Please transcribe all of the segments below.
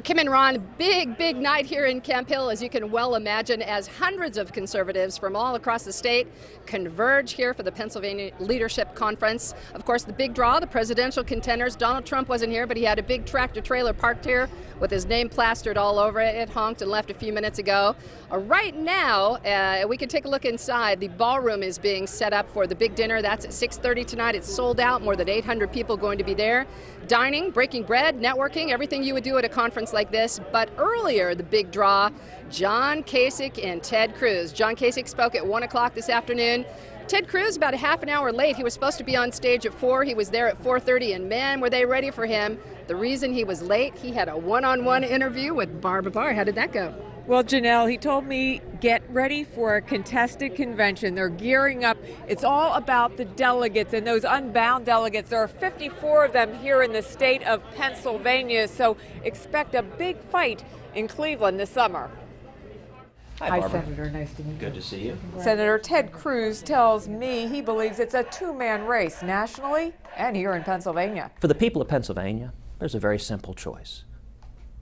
Kim and Ron, big night here in Camp Hill, as you can well imagine, as hundreds of conservatives from all across the state converge here for the Pennsylvania Leadership Conference. Of course, the big draw, the presidential contenders. Donald Trump wasn't here, but he had a big tractor trailer parked here with his name plastered all over it. It honked and left a few minutes ago. Right now, we can take a look inside. The ballroom is being set up for the big dinner. That's at 6:30 tonight. It's sold out. More than 800 people going to be there. Dining, breaking bread, networking, everything you would do at a conference like this. But earlier, the big draw, John Kasich and Ted Cruz. John Kasich spoke at 1 o'clock this afternoon. Ted Cruz about a half an hour late. He was supposed to be on stage at 4. He was there at 4:30, and man, were they ready for him. The reason he was late, he had a one-on-one interview with Barbara Barr. How did that go? Well, Janelle, he told me, get ready for a contested convention. They're gearing up. It's all about the delegates and those unbound delegates. There are 54 of them here in the state of Pennsylvania, so expect a big fight in Cleveland this summer. Hi, Barbara. Senator. Nice to meet you. Good to see you. Senator Ted Cruz tells me he believes it's a two-man race nationally and here in Pennsylvania. For the people of Pennsylvania, there's a very simple choice.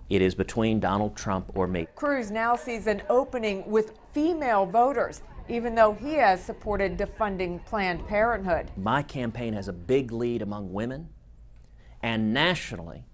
It is between Donald Trump or me. Cruz now sees an opening with female voters, even though he has supported defunding Planned Parenthood. My campaign has a big lead among women, and nationally,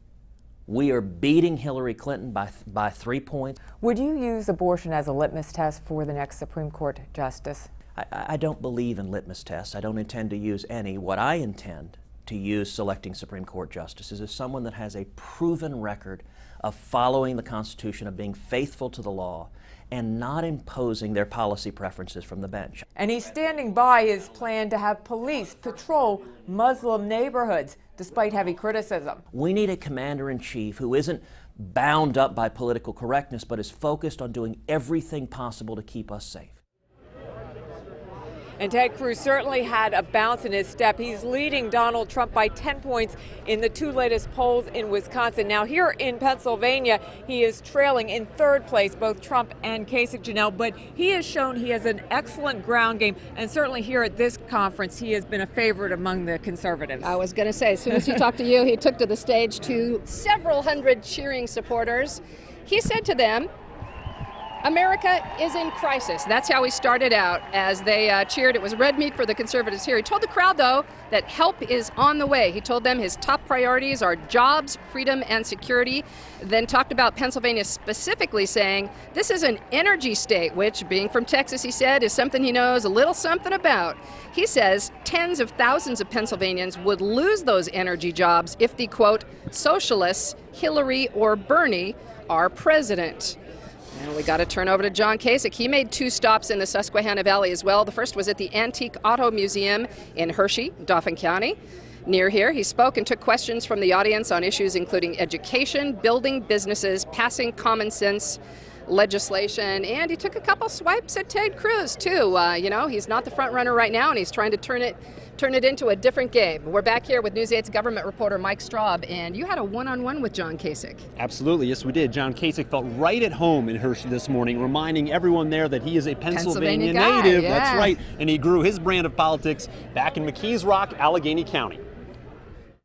we are beating Hillary Clinton by 3 points. Would you use abortion as a litmus test for the next Supreme Court justice? I don't believe in litmus tests. I don't intend to use any. What I intend to use selecting Supreme Court justices is someone that has a proven record of following the Constitution, of being faithful to the law, and not imposing their policy preferences from the bench. And he's standing by his plan to have police patrol Muslim neighborhoods, despite heavy criticism. We need a commander-in-chief who isn't bound up by political correctness, but is focused on doing everything possible to keep us safe. And Ted Cruz certainly had a bounce in his step. He's leading Donald Trump by 10 points in the two latest polls in Wisconsin. Now here in Pennsylvania, he is trailing in third place, both Trump and Kasich, Janelle, but he has shown he has an excellent ground game, and certainly here at this conference, he has been a favorite among the conservatives. I was going to say, as soon as he talked to you, he took to the stage to several hundred cheering supporters. He said to them, America is in crisis. That's how he started out as they cheered. It was red meat for the conservatives here. He told the crowd, though, that help is on the way. He told them his top priorities are jobs, freedom, and security. Then talked about Pennsylvania specifically, saying this is an energy state, which, being from Texas, he said, is something he knows a little something about. He says tens of thousands of Pennsylvanians would lose those energy jobs if the, quote, socialists, Hillary or Bernie, are president. And we got to turn over to John Kasich. He made 2 stops in the Susquehanna Valley as well. The first was at the Antique Auto Museum in Hershey, Dauphin County. Near here, he spoke and took questions from the audience on issues including education, building businesses, passing common sense legislation, and he took a couple swipes at Ted Cruz too. You know, he's not the front runner right now, and he's trying to turn it into a different game. We're back here with News 8's government reporter Mike Straub, and you had a one-on-one with John Kasich. Absolutely, yes we did. John Kasich felt right at home in Hershey this morning, reminding everyone there that he is a Pennsylvania guy, native. yeah. That's right, and he grew his brand of politics back in McKees Rock, Allegheny County.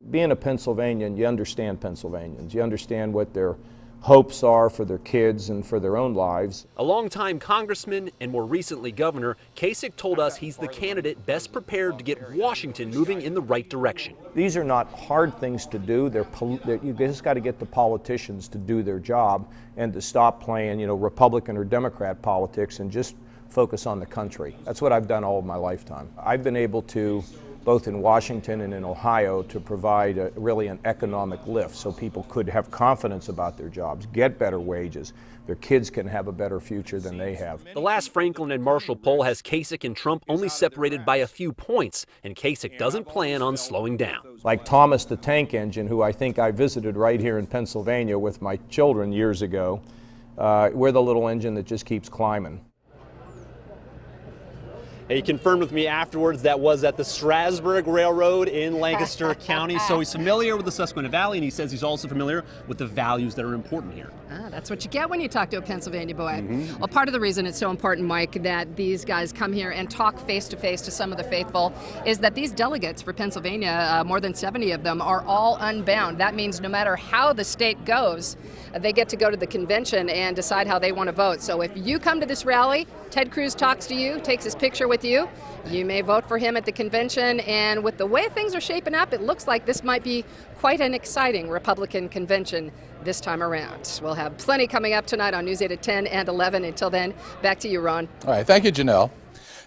Being a Pennsylvanian, you understand Pennsylvanians. You understand what their hopes are for their kids and for their own lives. A longtime congressman and more recently governor, Kasich told us he's the candidate best prepared to get Washington moving in the right direction. These are not hard things to do. You just got to get the politicians to do their job and to stop playing, Republican or Democrat politics and just focus on the country. That's what I've done all of my lifetime. I've been able to, both in Washington and in Ohio, to provide really an economic lift so people could have confidence about their jobs, get better wages, their kids can have a better future than they have. The last Franklin and Marshall poll has Kasich and Trump only separated by a few points, and Kasich doesn't plan on slowing down. Like Thomas the Tank Engine, who I think I visited right here in Pennsylvania with my children years ago, we're the little engine that just keeps climbing. He confirmed with me afterwards that was at the Strasburg Railroad in Lancaster County. So he's familiar with the Susquehanna Valley, and he says he's also familiar with the values that are important here. That's what you get when you talk to a Pennsylvania boy. Well, part of the reason it's so important, Mike, that these guys come here and talk face-to-face to some of the faithful is that these delegates for Pennsylvania, more than 70 of them, are all unbound. That means no matter how the state goes, they get to go to the convention and decide how they want to vote. So if you come to this rally, Ted Cruz talks to you, takes his picture with you, you may vote for him at the convention, and with the way things are shaping up, it looks like this might be quite an exciting Republican convention this time around. We'll have plenty coming up tonight on News 8 at 10 and 11. Until then, back to you, Ron. All right, thank you, Janelle.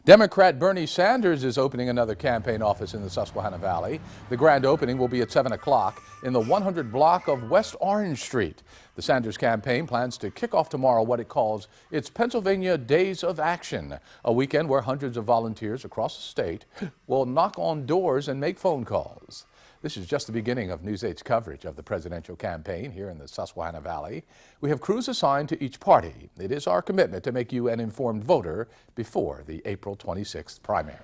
Democrat Bernie Sanders is opening another campaign office in the Susquehanna Valley. The grand opening will be at 7 o'clock in the 100 block of West Orange Street. The Sanders campaign plans to kick off tomorrow what it calls its Pennsylvania Days of Action, a weekend where hundreds of volunteers across the state will knock on doors and make phone calls. This is just the beginning of News 8's coverage of the presidential campaign here in the Susquehanna Valley. We have crews assigned to each party. It is our commitment to make you an informed voter before the April 26th primary.